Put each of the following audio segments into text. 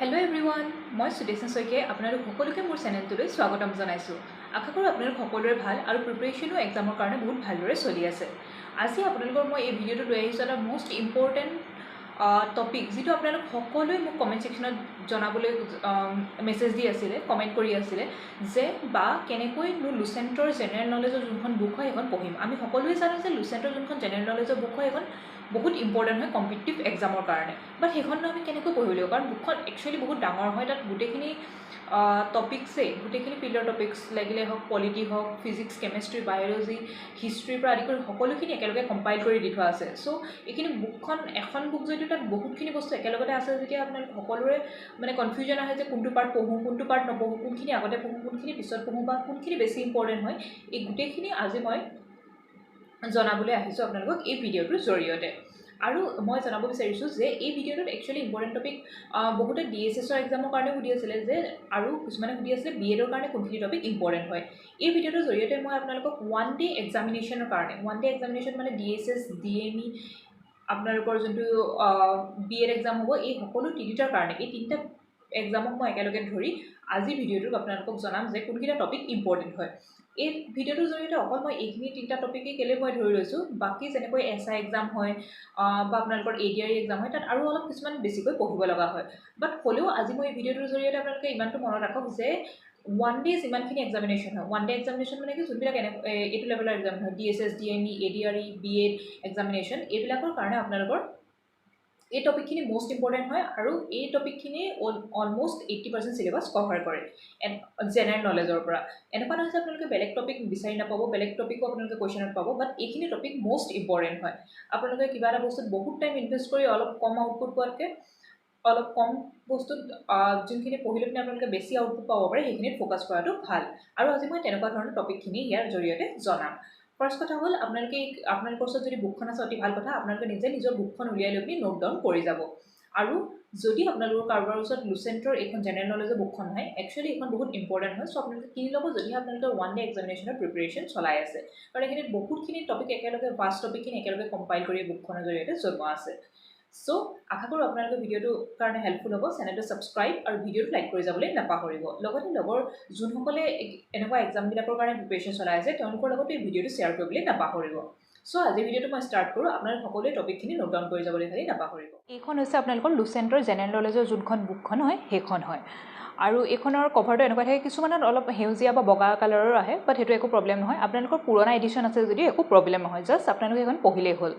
Hello everyone, মই সুদেশন শইকীয়াই আপোনালোক সকলোকে মোৰ চেনেলটোলৈ স্বাগতম জনাইছোঁ। আশা কৰোঁ আপোনালোক সকলোৰে ভাল আৰু প্ৰিপাৰেশ্যনো এক্সামৰ কাৰণে বহুত ভালদৰে চলি আছে। আজি আপোনালোকৰ মই এই ভিডিঅ'টো লৈ আহিছোঁ এটা মোষ্ট ইম্পৰ্টেণ্ট টপিক, যিটো আপোনালোক সকলোৱে মোক কমেণ্ট ছেকশ্যনত জনাবলৈ মেছেজ দি আছিলে, কমেণ্ট কৰি আছিলে যে বা কেনেকৈনো লুচেণ্টৰ জেনেৰেল নলেজৰ যোনখন বুক হয় সেইখন পঢ়িম। আমি সকলোৱে জানো যে লুচেণ্টৰ যোনখন জেনেৰেল নলেজৰ বুক হয় সেইখন বহুত ইম্পৰ্টেণ্ট হয় কম্পিটিটিভ এক্সামৰ কাৰণে। বাট সেইখননো আমি কেনেকৈ পঢ়িব লাগিব, কাৰণ বুকখন একচুৱেলি বহুত ডাঙৰ হয়। তাত গোটেইখিনি টপিক্সেই, গোটেইখিনি ফিল্ডৰ টপিক্স লাগিলে হওক, পলিটি হওক, ফিজিক্স, কেমেষ্ট্ৰি, বায়'লজি, হিষ্ট্ৰীৰ পৰা আদি কৰি সকলোখিনি একেলগে কম্পাইল কৰি দি থোৱা আছে। চ' এইখিনি বুকখন এখন বুক যদিও তাত বহুতখিনি বস্তু একেলগতে আছে, যেতিয়া আপোনালোক সকলোৰে মানে কনফিউজন আহে যে কোনটো পাৰ্ট পঢ়োঁ, কোনটো পাৰ্ট নপঢ়োঁ, কোনখিনি আগতে পঢ়োঁ, কোনখিনি পিছত পঢ়োঁ, বা কোনখিনি বেছি ইম্পৰ্টেণ্ট হয়, এই গোটেইখিনি আজি মই জনাবলৈ আহিছোঁ আপোনালোকক এই ভিডিঅ'টোৰ জৰিয়তে। আৰু মই জনাব বিচাৰিছোঁ যে এই ভিডিঅ'টোত একচুৱেলি ইম্পৰ্টেণ্ট টপিক বহুতে DSSৰ এক্সামৰ কাৰণেও সুধি আছিলে যে, আৰু কিছুমানে সুধি আছিলে BEdৰ কাৰণে কোনখিনি টপিক ইম্পৰ্টেণ্ট হয়। এই ভিডিঅ'টোৰ জৰিয়তে মই আপোনালোকক ওৱান ডে এক্সামিনেশ্যনৰ কাৰণে, ওৱান ডে এক্সামিনেশ্যন মানে DSS, DME, আপোনালোকৰ যোনটো BEd এক্সাম হ'ব, এই সকলো তিনিটাৰ কাৰণে, এই তিনিটা এক্সামক মই একেলগে ধৰি আজি ভিডিঅ'টোত আপোনালোকক জনাম যে কোনকেইটা টপিক ইম্পৰ্টেণ্ট হয়। এই ভিডিঅ'টোৰ জৰিয়তে অকল মই এইখিনি তিনিটা টপিকেই কেলৈ মই ধৰি লৈছোঁ, বাকী যেনেকৈ SI এক্সাম হয় বা আপোনালোকৰ ADRE এক্সাম হয়, তাত আৰু অলপ কিছুমান বেছিকৈ পঢ়িব লগা হয়। বাট হ'লেও আজি মই এই ভিডিঅ'টোৰ জৰিয়তে আপোনালোকে ইমানটো মনত ৰাখক যে ওৱান ডে যিমানখিনি এক্সামিনেশ্যন হয়, ওৱান ডে এক্সামিনেশ্যন মানে কি, যোনবিলাক এইটো লেভেলৰ এক্সাম হয়, DSS, DME, ADRE, BEd examination, এইবিলাকৰ কাৰণে আপোনালোকৰ এই টপিকখিনি মষ্ট ইম্পৰ্টেণ্ট হয়। আৰু এই টপিকখিনি অলমষ্ট 80% চিলেবাছ কভাৰ কৰে জেনেৰেল নলেজৰ পৰা। এনেকুৱা নহয় যে আপোনালোকে বেলেগ টপিক বিচাৰি নাপাব, বেলেগ টপিকো আপোনালোকে কুৱেশ্যনত পাব, বাট এইখিনি টপিক মষ্ট ইম্পৰ্টেণ্ট হয়। আপোনালোকে কিবা এটা বস্তুত বহুত টাইম ইনভেষ্ট কৰি অলপ কম আউটপুট পোৱাতকৈ অলপ কম বস্তুত যোনখিনি পঢ়িলে পিনে আপোনালোকে বেছি আউটপুট পাব পাৰে, সেইখিনিত ফ'কাছ কৰাটো ভাল। আৰু আজি মই তেনেকুৱা ধৰণৰ টপিকখিনি ইয়াৰ জৰিয়তে জনাম। ফাৰ্ষ্ট কথা হ'ল, আপোনালোকৰ ওচৰত যদি বুকখন আছে অতি ভাল কথা, আপোনালোকে নিজে নিজৰ বুকখন উলিয়াই লৈ পিনি নোট ডাউন কৰি যাব। আৰু যদি আপোনালোকৰ কাৰোবাৰ ওচৰত লুচেণ্টৰ এইখন জেনেৰেল নলেজৰ বুকখন হয়, একচুৱেলি এইখন বহুত ইম্পৰ্টেণ্ট হয়। চ' আপোনালোকে কিনি ল'ব যদিহে আপোনালোকে ওৱান ডে এক্সামিনেশ্যনৰ প্ৰিপেৰেশ্যন চলাই আছে, কাৰণ এইখিনিত বহুতখিনি টপিক একেলগে, ফাৰ্ষ্ট টপিকখিনি একেলগে কম্পাইল কৰি বুকখনৰ জৰিয়তে জনোৱা আছে। চ' আশা কৰোঁ আপোনালোকে ভিডিঅ'টোৰ কাৰণে হেল্পফুল হ'ব। চেনেলটো ছাবস্ক্ৰাইব আৰু ভিডিঅ'টো লাইক কৰি যাবলৈ নাপাহৰিব। লগতে লগৰ যোনসকলে এনেকুৱা এক্সামবিলাকৰ কাৰণে প্ৰিপেৰেশ্যন চলাই আছে, তেওঁলোকৰ লগতো এই ভিডিঅ'টো শ্বেয়াৰ কৰিবলৈ নাপাহৰিব। চ' আজি ভিডিঅ'টো মই ষ্টাৰ্ট কৰোঁ। আপোনালোক সকলোৱে টপিকখিনি নোট ডাউন কৰি যাবলৈ খালি নাপাহৰিব। এইখন হৈছে আপোনালোকৰ লুচেণ্টৰ জেনেৰেল নলেজৰ যোনখন বুকখন হয়, সেইখন হয়। আৰু এইখনৰ কভাৰটো এনেকুৱা থাকে, কিছুমানত অলপ সেউজীয়া বা বগা কালাৰৰ আহে, বাট সেইটো একো প্ৰব্লেম নহয়। আপোনালোকৰ পুৰণা এডিশ্যন আছে যদিও একো প্ৰব্লেম নহয়, জাষ্ট আপোনালোকে এইখন পঢ়িলেই হ'ল।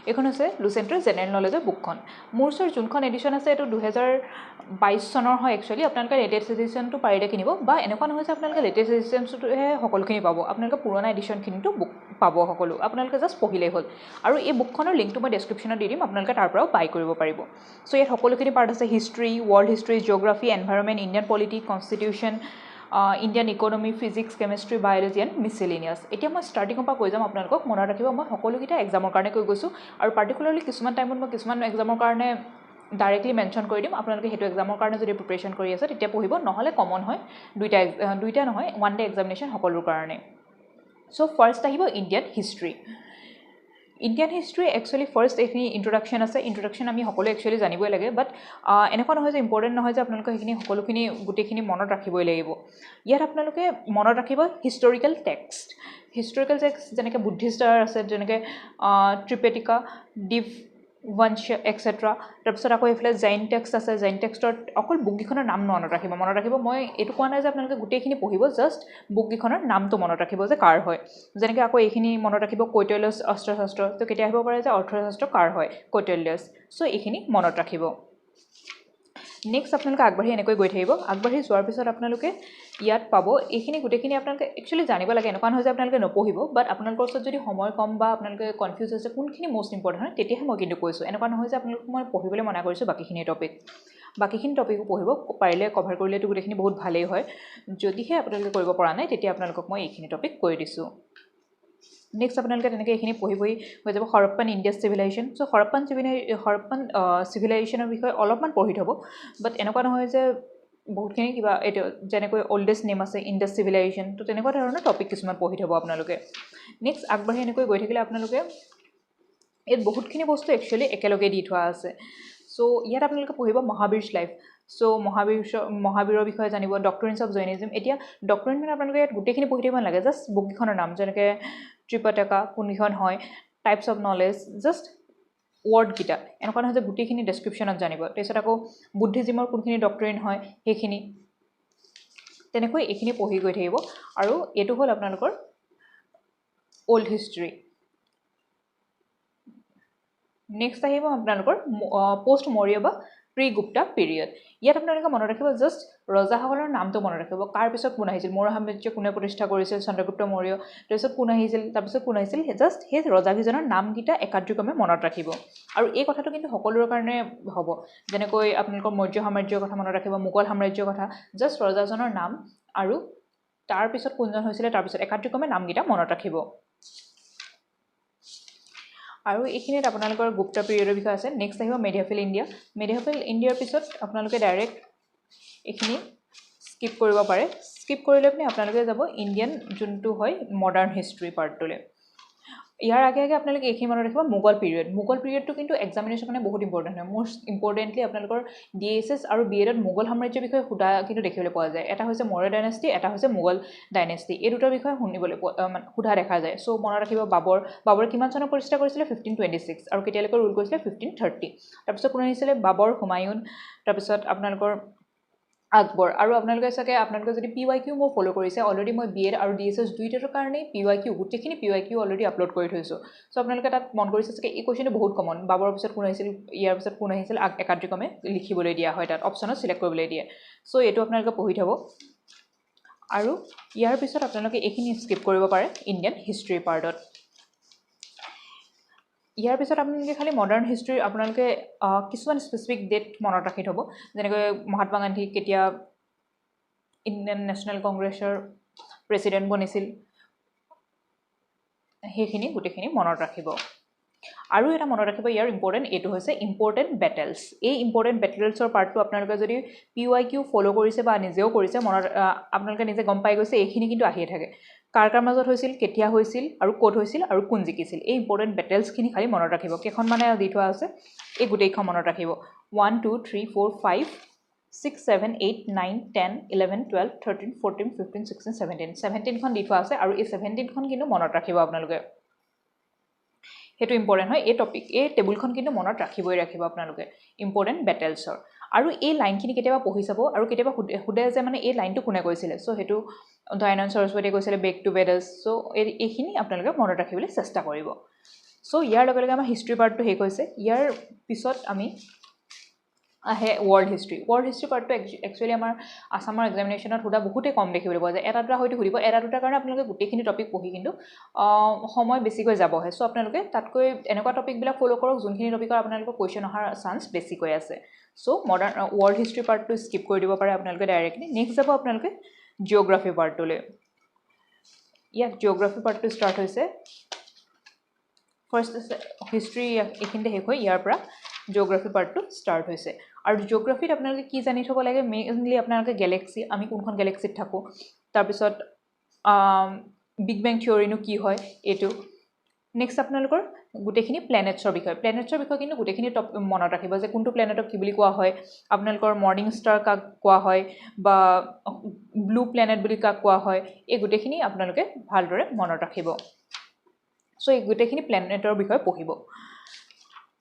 এইখন হৈছে লুচেণ্টৰ জেনেৰেল নলেজৰ বুকখন। মোৰ ওচৰত যোনখন এডিশ্যন আছে এইটো 2022 চনৰ হয় একচুৱেলি। আপোনালোকে লেটেষ্ট এডিশ্যনটো পাৰিলে কিনিব, বা এনেকুৱা নহয় যে আপোনালোকে লেটেষ্ট এডিশ্যনটোহে সকলোখিনি পাব, আপোনালোকে পুৰণা এডিশ্যনখিনিতো বুক পাব সকলো। আপোনালোকে জাষ্ট পঢ়িলেই হ'ল। আৰু এই বুকখনৰ লিংকটো মই ডেছক্ৰিপশ্যনত দি দিম, আপোনালোকে তাৰ পৰাও বাই কৰিব পাৰিব। চ' ইয়াত সকলোখিনি পাৰ্ট আছে, history, world history, geography, environment, Indian polity, constitution, Indian economy, physics, chemistry, biology and miscellaneous. এতিয়া মই ষ্টাৰ্টিঙৰ পৰা কৈ যাম আপোনালোকক, মনত ৰাখিব মই সকলোকেইটা এক্সামৰ কাৰণে কৈ গৈছোঁ। আৰু পাৰ্টিকুলাৰলি কিছুমান টাইমত মই কিছুমান এক্সামৰ কাৰণে ডাইৰেক্টলি মেনশ্যন কৰি দিম। আপোনালোকে সেইটো এক্সামৰ কাৰণে যদি প্ৰিপেৰেশ্যন কৰি আছে তেতিয়া পঢ়িব, নহ'লে কমন হয় দুইটা নহয়, ওৱান ডে এক্সামিনেশ্যন সকলোৰ কাৰণে। চ' ফাৰ্ষ্ট আহিব Indian history. Indian history actually first এইখিনি ইণ্ট্ৰডাকশ্যন আছে। ইণ্ট্ৰডাকশ্যন আমি সকলোৱে একচুৱেলি জানিবই লাগে, বাট এনেকুৱা নহয় যে ইম্পৰ্টেণ্ট নহয় যে আপোনালোকে সেইখিনি সকলোখিনি গোটেইখিনি মনত ৰাখিবই লাগিব। ইয়াত আপোনালোকে মনত ৰাখিব হিষ্টৰিকেল টেক্সট। হিষ্টৰিকেল টেক্সট যেনেকৈ বুদ্ধিষ্টাৰ আছে, যেনেকৈ ত্ৰিপেটিকা, ডিভ বংশ এক্সেট্ৰা। তাৰপিছত আকৌ এইফালে জৈন টেক্সট আছে। জৈন টেক্সটত অকল বুককেইখনৰ নাম মনত ৰাখিব। মই এইটো কোৱা নাই যে আপোনালোকে গোটেইখিনি পঢ়িব, জাষ্ট বুককেইখনৰ নামটো মনত ৰাখিব যে কাৰ হয়। যেনেকৈ আকৌ এইখিনি মনত ৰাখিব কৈটল্যছ অস্ত্ৰশস্ত্ৰ। তো কেতিয়া আহিব পাৰে যে অৰ্থশাস্ত্ৰ কাৰ হয়, কৈটল্যছ। চ' এইখিনি মনত ৰাখিব। নেক্সট আপোনালোকে আগবাঢ়ি এনেকৈ গৈ থাকিব। আগবাঢ়ি যোৱাৰ পিছত আপোনালোকে ইয়াত পাব এইখিনি গোটেইখিনি আপোনালোকে একচুৱেলি জানিব লাগে। এনেকুৱা নহয় যে আপোনালোকে নপঢ়িব, বাট আপোনালোকৰ ওচৰত যদি সময় কম বা আপোনালোকে কনফিউজ হৈছে কোনখিনি মষ্ট ইম্পৰ্টেণ্ট হয়, তেতিয়াহে মই কিন্তু কৈছোঁ। এনেকুৱা নহয় যে আপোনালোকক মই পঢ়িবলৈ মনা কৰিছোঁ বাকীখিনি টপিকো পঢ়িব পাৰিলে, কভাৰ কৰিলেতো গোটেইখিনি বহুত ভালেই হয়। যদিহে আপোনালোকে কৰিব পৰা নাই, তেতিয়া আপোনালোকক মই এইখিনি টপিক কৈ দিছোঁ। নেক্সট আপোনালোকে তেনেকৈ এইখিনি পঢ়ি হৈ যাব। হৰপ্পান ইণ্ডাছ চিভিলাইজেশ্যন। চ' হৰপ্পান চিভিলাইজেশ্যনৰ বিষয়ে অলপমান পঢ়ি থ'ব, বাট এনেকুৱা নহয় যে বহুতখিনি কিবা এইটো যেনেকৈ অল্ডেষ্ট নেম আছে ইণ্ডাছ চিভিলাইজেশ্যন, তো তেনেকুৱা ধৰণৰ টপিক কিছুমান পঢ়ি থ'ব আপোনালোকে। নেক্সট আগবাঢ়ি এনেকৈ গৈ থাকিলে আপোনালোকে ইয়াত বহুতখিনি বস্তু একচুৱেলি একেলগে দি থোৱা আছে। চ' ইয়াত আপোনালোকে পঢ়িব মহাবীৰছ লাইফ। সো মহাবীৰৰ বিষয়ে জানিব ডক্ট্ৰিনছ অফ জৈনিজম এতিয়া ডক্ট্ৰিন মানে আপোনালোকে ইয়াত গোটেইখিনি পঢ়ি থাকিব নালাগে জাষ্ট বুককেইখনৰ নাম যেনেকৈ ত্ৰিপিটকা কোনকেইখন হয় টাইপছ অফ নলেজ জাষ্ট ৱৰ্ডকেইটা এনেকুৱা নহয় যে গোটেইখিনি ডেছক্ৰিপশ্যনত জানিব তাৰপিছত আকৌ বুদ্ধিজিমৰ কোনখিনি ডক্ট্ৰিন হয় সেইখিনি তেনেকৈ এইখিনি পঢ়ি গৈ থাকিব আৰু এইটো হ'ল আপোনালোকৰ অল্ড হিষ্ট্ৰী নেক্সট আহিব আপোনালোকৰ পোষ্ট মৌৰ্য বা প্ৰি গুপ্তা পিৰিয়ড ইয়াত আপোনালোকে মনত ৰাখিব জাষ্ট ৰজাসকলৰ নামটো মনত ৰাখিব কাৰ পিছত কোন আহিছিল মৌৰ্য সাম্ৰাজ্য কোনে প্ৰতিষ্ঠা কৰিছিল চন্দ্ৰগুপ্ত মৌৰ্য তাৰপিছত কোন আহিছিল তাৰপিছত কোন আহিছিল জাষ্ট সেই ৰজাকেইজনৰ নামকেইটা একাধিক্ৰমে মনত ৰাখিব আৰু এই কথাটো কিন্তু সকলোৰে কাৰণে হ'ব যেনেকৈ আপোনালোকৰ মৌৰ্য সাম্ৰাজ্যৰ কথা মনত ৰাখিব মোগল সাম্ৰাজ্যৰ কথা জাষ্ট ৰজাজনৰ নাম আৰু তাৰপিছত কোনজন হৈছিলে তাৰপিছত একাধিক্ৰমে নামকেইটা মনত ৰাখিব আৰু এইখিনিত আপোনালোকৰ গুপ্তা পিৰিয়ডৰ বিষয়ে আছে নেক্সট আহিব মেডিয়েভেল ইণ্ডিয়াৰ পিছত আপোনালোকে ডাইৰেক্ট এইখিনি স্কিপ কৰিব পাৰে স্কিপ কৰিলে পিনে আপোনালোকে যাব ইণ্ডিয়ান যোনটো হয় মডাৰ্ণ হিষ্ট্ৰী পাৰ্টটোলৈ ইয়াৰ আগে আগে আপোনালোকে এইখিনি মনত ৰাখিব মোগল পিৰিয়ডটো কিন্তু এক্সামিনেশ্যনৰ কাৰণে বহুত ইম্পৰ্টেণ্ট হয় মোষ্ট ইম্পৰ্টেণ্টলি আপোনালোকৰ DSS আৰু BEdত মোগল সাম্ৰাজ্যৰ বিষয়ে সোধা কিন্তু দেখিবলৈ পোৱা যায় এটা হৈছে মৌৰ্য ডাইনেষ্টি এটা হৈছে মোগল ডাইনেষ্টি এই দুটাৰ বিষয়ে শুনিবলৈ সোধা দেখা যায় চ' মনত ৰাখিব বাবৰে কিমান চনত প্ৰতিষ্ঠা কৰিছিলে 1526 আৰু কেতিয়ালৈকে ৰুল কৰিছিলে 1530 তাৰপিছত কোন আহিছিলে বাবৰ হুমায়ুন তাৰপিছত আপোনালোকৰ আকবৰ আৰু আপোনালোকে চাগে আপোনালোকে যদি PYQ মই ফ'ল' কৰিছে অলৰেডি মই BEd আৰু DSS দুইটাৰ কাৰণে PYQ গোটেইখিনি PYQ অলৰেডি আপলোড কৰি থৈছোঁ চ' আপোনালোকে তাত মন কৰিছে চাগে এই কুৱেশ্যনটো বহুত কমন বাবৰৰ পিছত কোন আহিছিল ইয়াৰ পিছত কোন আহিছিল একাধিক্ৰমে লিখিবলৈ দিয়া হয় তাত অপশ্যনত চিলেক্ট কৰিবলৈ দিয়ে চ' এইটো আপোনালোকে পঢ়ি থ'ব আৰু ইয়াৰ পিছত আপোনালোকে এইখিনি স্কিপ কৰিব পাৰে ইণ্ডিয়ান হিষ্ট্ৰী পাৰ্টত ইয়াৰ পিছত আপোনালোকে খালি মডাৰ্ণ হিষ্ট্ৰীৰ আপোনালোকে কিছুমান স্পেচিফিক ডেট মনত ৰাখি থ'ব যেনেকৈ মহাত্মা গান্ধী কেতিয়া ইণ্ডিয়ান নেশ্যনেল কংগ্ৰেছৰ প্ৰেছিডেণ্ট বনিছিল সেইখিনি গোটেইখিনি মনত ৰাখিব আৰু এটা মনত ৰাখিব ইয়াৰ ইম্পৰ্টেণ্ট এইটো হৈছে ইম্পৰ্টেণ্ট বেটেলছ এই ইম্পৰ্টেণ্ট বেটেলছৰ পাৰ্টটো আপোনালোকে যদি PYQ ফ'ল' কৰিছে বা নিজেও কৰিছে মনত আপোনালোকে নিজে গম পাই গৈছে এইখিনি কিন্তু আহিয়ে থাকে কাৰ মাজত হৈছিল কেতিয়া হৈছিল আৰু ক'ত হৈছিল আৰু কোন জিকিছিল এই ইম্পৰ্টেণ্ট বেটেলছখিনি খালি মনত ৰাখিব কেইখন মানে দি থোৱা আছে এই গোটেইখন মনত ৰাখিব 1 2 3 4 5 6 7 8 9 10 11 12 13 14 15 16 17খন দি থোৱা আছে আৰু এই 17খন কিন্তু মনত ৰাখিব আপোনালোকে সেইটো ইম্পৰ্টেণ্ট হয় এই টেবুলখন কিন্তু মনত ৰাখিব আপোনালোকে ইম্পৰ্টেণ্ট বেটেলছৰ আৰু এই লাইনখিনি কেতিয়াবা পঢ়ি চাব আৰু কেতিয়াবা সোধে যে মানে এই লাইনটো কোনে কৈছিলে চ' সেইটো দয়ানন্দ সৰস্বতীয়ে কৈছিলে বেক টু বেডাছ চ' এইখিনি আপোনালোকে মনত ৰাখিবলৈ চেষ্টা কৰিব চ' ইয়াৰ লগে লগে আমাৰ হিষ্ট্ৰী পাৰ্টটো শেষ হৈছে ইয়াৰ পিছত আমি আহে ৱৰ্ল্ড হিষ্ট্ৰী পাৰ্টটো একচুৱেলি আমাৰ আছামৰ এক্সামিনেশ্যনত সোধা বহুতেই কম দেখিবলৈ পোৱা যায় এটা দুটা হয়তো সুধিব এটা দুটাৰ কাৰণে আপোনালোকে গোটেইখিনি টপিক পঢ়ি কিন্তু সময় বেছিকৈ যাবহে চ' আপোনালোকে তাতকৈ এনেকুৱা টপিকবিলাক ফ'ল' কৰক যোনখিনি টপিকৰ আপোনালোকৰ কুৱেশ্যন অহাৰ চান্স বেছিকৈ আছে চ' ৱৰ্ল্ড হিষ্ট্ৰী পাৰ্টটো স্কিপ কৰি দিব পাৰে আপোনালোকে ডাইৰেক্টলি নেক্সট যাব আপোনালোকে জিঅ'গ্ৰাফী পাৰ্টটোলৈ ইয়াত জিঅ'গ্ৰাফী পাৰ্টটো ষ্টাৰ্ট হৈছে ফাৰ্ষ্ট হিষ্ট্ৰী এইখিনিতে শেষ হৈ ইয়াৰ পৰা জিঅ'গ্ৰাফী পাৰ্টটো ষ্টাৰ্ট হৈছে আৰু জিঅ'গ্ৰাফীত আপোনালোকে কি জানি থ'ব লাগে মেইনলি আপোনালোকে গেলেক্সি আমি কোনখন গেলেক্সিত থাকোঁ তাৰপিছত বিগ বেং থিয়ৰিনো কি হয় এইটো নেক্সট আপোনালোকৰ গোটেইখিনি প্লেনেটছৰ বিষয়ে কিন্তু গোটেইখিনি মনত ৰাখিব যে কোনটো প্লেনেটক কি বুলি কোৱা হয় আপোনালোকৰ মৰ্ণিং ষ্টাৰ কাক কোৱা হয় বা ব্লু প্লেনেট বুলি কাক কোৱা হয় এই গোটেইখিনি আপোনালোকে ভালদৰে মনত ৰাখিব চ' এই গোটেইখিনি প্লেনেটৰ বিষয়ে পঢ়িব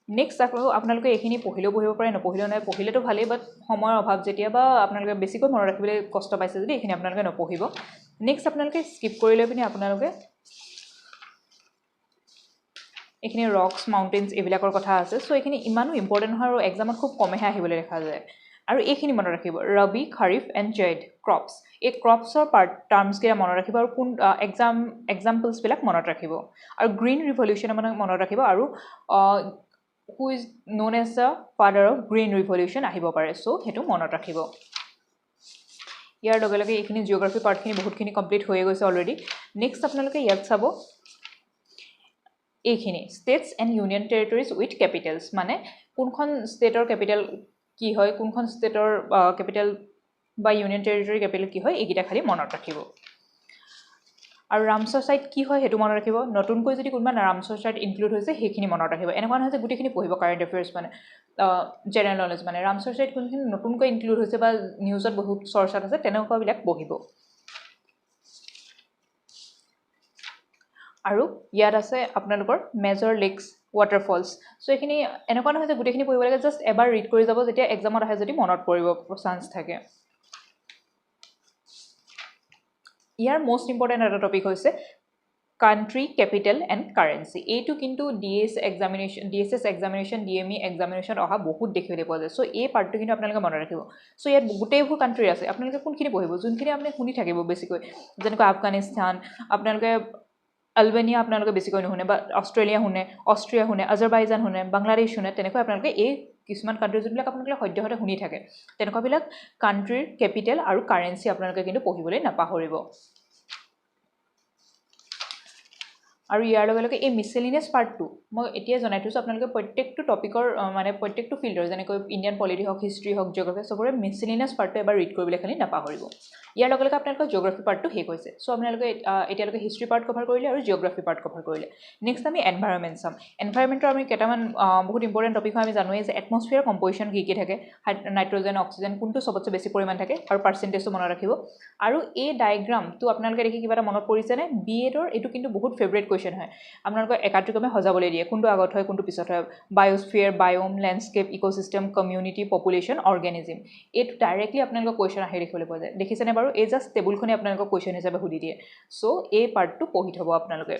নেক্সট আকৌ আপোনালোকে এইখিনি পঢ়িব পাৰে নপঢ়িলেও নাই পঢ়িলেতো ভালেই বাট সময়ৰ অভাৱ যেতিয়া বা আপোনালোকে বেছিকৈ মনত ৰাখিবলৈ কষ্ট পাইছে যদি এইখিনি আপোনালোকে নপঢ়িব নেক্সট আপোনালোকে স্কিপ কৰি লৈ পিনে আপোনালোকে এইখিনি ৰকছ মাউণ্টেইনছ এইবিলাকৰ কথা আছে চ' এইখিনি ইমানো ইম্পৰ্টেণ্ট নহয় আৰু এক্সামত খুব কমেহে আহিবলৈ দেখা যায় আৰু এইখিনি মনত ৰাখিব ৰবি খাৰিফ এণ্ড জেড ক্ৰপছ এই ক্ৰপছৰ টাৰ্মছকেইটা মনত ৰাখিব আৰু কোন এক্সাম্পলছবিলাক মনত ৰাখিব আৰু গ্ৰীণ ৰিভলিউশ্যন মনত ৰাখিব আৰু who is known as the father of green revolution আহিব পাৰে চ' সেইটো মনত ৰাখিব ইয়াৰ লগে লগে এইখিনি জিঅ'গ্ৰাফী পাৰ্টখিনি বহুতখিনি কমপ্লিট হৈ গৈছে অলৰেডি নেক্সট আপোনালোকে ইয়াত চাব এইখিনি states and union territories with capitals মানে কোনখন ষ্টেটৰ কেপিটেল কি হয় কোনখন ষ্টেটৰ কেপিটেল বা ইউনিয়ন টেৰিটৰি কেপিটেল কি হয় এইকেইটা খালি মনত ৰাখিব আৰু ৰামছাৰ ছাইট কি হয় সেইটো মনত ৰাখিব নতুনকৈ যদি কোনোবা ৰামছাৰ ছাইট ইনক্লুড হৈছে সেইখিনি মনত ৰাখিব এনেকুৱা নহয় যে গোটেইখিনি পঢ়িব কাৰেণ্ট এফেয়াৰ্ছ মানে জেনেৰেল নলেজ মানে ৰামছাৰ ছাইট কোনখিনি নতুনকৈ ইনক্লুড হৈছে বা নিউজত বহুত চৰ্চাত আছে তেনেকুৱাবিলাক পঢ়িব আৰু ইয়াত আছে আপোনালোকৰ মেজৰ লেকছ ৱাটাৰফলছ সো এইখিনি এনেকুৱা নহয় যে গোটেইখিনি পঢ়িব লাগে জাষ্ট এবাৰ ৰিড কৰি যাব যেতিয়া এক্সামত আহে যদি মনত পৰিব চান্স থাকে ইয়াৰ মোষ্ট ইম্পৰ্টেণ্ট এটা টপিক হৈছে কাণ্ট্ৰি কেপিটেল এণ্ড কাৰেঞ্চি এইটো কিন্তু ডিএছএছ এক্সামিনেশ্যন ডিএমই এক্সামিনেশ্যন অহা বহুত দেখিবলৈ পোৱা যায় সো এই পাৰ্টটো কিন্তু আপোনালোকে মনত ৰাখিব সো ইয়াত গোটেইবোৰ কাণ্ট্ৰি আছে আপোনালোকে কোনখিনি পঢ়িব যোনখিনি আপুনি শুনি থাকিব বেছিকৈ যেনেকৈ আফগানিস্তান আপোনালোকে আলবেনিয়া আপোনালোকে বেছিকৈ নুশুনে বা অষ্ট্ৰেলিয়া শুনে অষ্ট্ৰিয়া শুনে আজাৰবাইজান শুনে বাংলাদেশ শুনে তেনেকৈ আপোনালোকে এই কিছুমান কাণ্ট্ৰি যোনবিলাক আপোনালোকে সদ্যহতে শুনি থাকে তেনেকুৱাবিলাক কাণ্ট্ৰিৰ কেপিটেল আৰু কাৰেঞ্চি আপোনালোকে কিন্তু পঢ়িবলৈ নাপাহৰিব আৰু ইয়াৰ লগে লগে এই মিছেলিনিয়াছ পাৰ্টটো মই এতিয়া জনাই থৈছোঁ আপোনালোকে প্ৰত্যেকটো টপিকৰ মানে প্ৰত্যেকটো ফিল্ডৰ যেনেকৈ ইণ্ডিয়ান পলিটি হওক হিষ্ট্ৰী হওক জিঅ'গ্ৰাফী চবৰে মিছেলিনিয়াছ পাৰ্টটো এবাৰ ৰিড কৰিবলৈ খালি নাপাহৰিব ইয়াৰ লগে লগে আপোনালোকৰ জিঅ'গ্ৰাফী পাৰ্টটো শেষ হৈছে চ' আপোনালোকে এতিয়ালৈকে হিষ্ট্ৰী পাৰ্ট কভাৰ কৰিলে আৰু জিঅ'গ্ৰাফী পাৰ্ট কভাৰ কৰিলে নেক্সট আমি এনভাইৰনমেণ্ট চাম এনভাইৰনমেণ্টৰ আমি কেইটামান বহুত ইম্পৰ্টেণ্ট টপিক হয় আমি জানোৱেই যে এটমছফিয়াৰ কম্পজিশ্যন কি থাকে নাইট্ৰজেন অক্সিজেন কোনটো চবতছে বেছি পৰিমাণ থাকে আৰু পাৰ্চেণ্টেজটো মনত ৰাখিব আৰু এই ডায়েগ্ৰামটো আপোনালোকে দেখি কিবা এটা মনত পৰিছেনে বি এডৰ এইটো কিন্তু বহুত ফেভৰেট কুৱেশ্যন হয় আপোনালোকক একাত্ৰিক্ৰমে সজাবলৈ দিয়ে কোনটো আগত হয় কোনটো পিছত হয় biosphere biome landscape ecosystem community population organism এইটো ডাইৰেক্টলি আপোনালোকৰ কুৱেশ্যন আহি দেখিবলৈ পোৱা যায় দেখিছেনে বাৰু এই জাষ্ট টেবুলখনে আপোনালোকক কুৱেশ্যন হিচাপে সুধি দিয়ে চ' এই পাৰ্টটো পঢ়ি থ'ব আপোনালোকে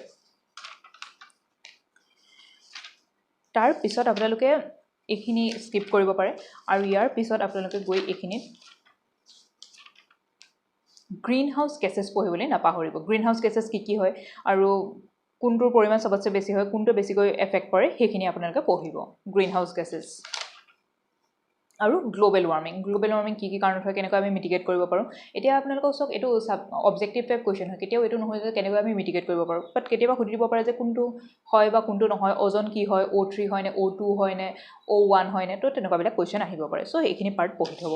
তাৰ পিছত আপোনালোকে এইখিনি স্কিপ কৰিব পাৰে আৰু ইয়াৰ পিছত আপোনালোকে গৈ এইখিনিত গ্ৰীণ হাউচ গেছেছ পঢ়িবলৈ নাপাহৰিব গ্ৰীণ হাউচ গেছেছ কি হয় আৰু কোনটোৰ পৰিমাণ চবতছে বেছি হয় কোনটো বেছিকৈ এফেক্ট কৰে সেইখিনি আপোনালোকে পঢ়িব গ্ৰীণ হাউচ গেছেছ আৰু গ্লোবেল ৱাৰ্মিং কি কাৰণত হয় কেনেকৈ আমি মিটিগেট কৰিব পাৰোঁ এতিয়া আপোনালোকক চাওক এইটো অবজেক্টিভ টাইপ কুৱেশ্যন হয় কেতিয়াও এইটো নহয় যে কেনেকৈ আমি মিটিগেট কৰিব পাৰোঁ বাট কেতিয়াবা সুধি দিব পাৰে যে কোনটো হয় বা কোনটো নহয় অজন কি হয় O3 হয় নে O2 হয় নে O1 হয় নে তো তেনেকুৱাবিলাক কুৱেশ্যন আহিব পাৰে চ' এইখিনি পাৰ্ট পঢ়ি থ'ব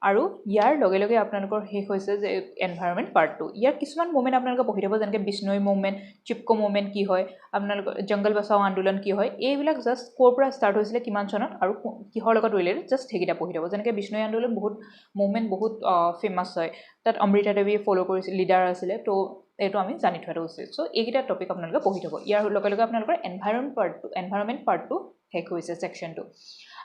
আৰু ইয়াৰ লগে লগে আপোনালোকৰ শেষ হৈছে যে এনভাইৰনমেণ্ট পাৰ্টটো ইয়াৰ কিছুমান মুভমেণ্ট আপোনালোকে পঢ়ি থ'ব যেনেকৈ বিষ্ণই মুভমেণ্ট চিপকো মুভমেণ্ট কি হয় আপোনালোকৰ জংগল বচাও আন্দোলন কি হয় এইবিলাক জাষ্ট ক'ৰ পৰা ষ্টাৰ্ট হৈছিলে কিমান চনত আৰু কিহৰ লগত ৰিলেটেড জাষ্ট সেইকেইটা পঢ়ি থ'ব যেনেকৈ বিষ্ণই আন্দোলন বহুত মুভমেণ্ট বহুত ফেমাছ হয় তাত অমৃতা দেৱীয়ে ফ'ল' কৰিছিল লিডাৰ আছিলে তো এইটো আমি জানি থোৱাটো উচিত চ' এইকেইটা টপিক আপোনালোকে পঢ়ি থ'ব ইয়াৰ লগে লগে আপোনালোকৰ এনভাইৰনমেণ্ট পাৰ্টটো শেষ হৈছে ছেকশ্যনটো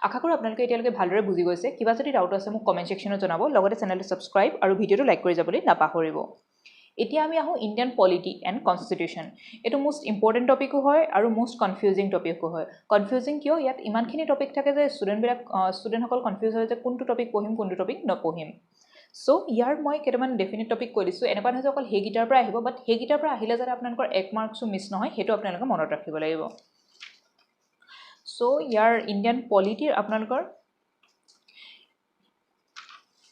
আশা কৰোঁ আপোনালোকে এতিয়ালৈকে ভালদৰে বুজি গৈছে কিবা যদি ডাউট আছে মোক কমেণ্ট ছেকশ্যনত জনাব লগতে চেনেলটো ছাবস্ক্ৰাইব আৰু ভিডিঅ'টো লাইক কৰি যাবলৈ নাপাহৰিব এতিয়া আমি আহোঁ ইণ্ডিয়ান পলিটি এণ্ড কনষ্টিটিউশ্যন এইটো মোষ্ট ইম্পৰ্টেণ্ট টপিকো হয় আৰু মোষ্ট কনফিউজিং টপিকো হয় কনফিউজিং কিয় ইয়াত ইমানখিনি টপিক থাকে যে ষ্টুডেণ্টসকল কনফিউজ হয় যে কোনটো টপিক পঢ়িম কোনটো টপিক নপঢ়িম চ' ইয়াৰ মই কেইটামান ডেফিনেট টপিক কৈ দিছোঁ এনেকুৱা নহয় যে অকল সেইকেইটাৰ পৰা আহিব বাট সেইকেইটাৰ পৰা আহিলে যাতে আপোনালোকৰ 1 মাৰ্কছো মিছ নহয় সেইটো আপোনালোকে মনত ৰাখিব লাগিব চ' ইয়াৰ ইণ্ডিয়ান পলিটিৰ আপোনালোকৰ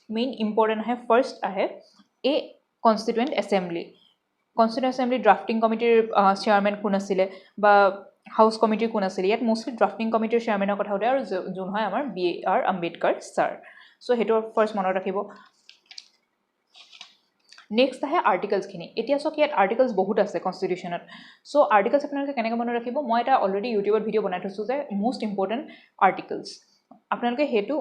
মেইন ইম্পৰ্টেণ্ট আহে ফাৰ্ষ্ট আহে এই কনষ্টিটুৱেণ্ট এছেম্বলি ড্ৰাফটিং কমিটিৰ চেয়াৰমেন কোন আছিলে বা হাউচ কমিটিৰ কোন আছিলে ইয়াত মষ্টলি ড্ৰাফটিং কমিটিৰ চেয়াৰমেনৰ কথা সোধে আৰু যোন হয় আমাৰ B.R. আম্বেদকাৰ ছাৰ চ' সেইটো ফাৰ্ষ্ট মনত ৰাখিব নেক্সট আহে আৰ্টিকলছখিনি এতিয়া চাওক ইয়াত আৰ্টিকলছ বহুত আছে কনষ্টিটিউশ্যনত চ' আৰ্টিকলছ আপোনালোকে কেনেকৈ মনত ৰাখিব মই এটা অলৰেডি ইউটিউবত ভিডিঅ' বনাই থৈছোঁ যে মষ্ট ইম্পৰ্টেণ্ট আৰ্টিকলছ আপোনালোকে সেইটো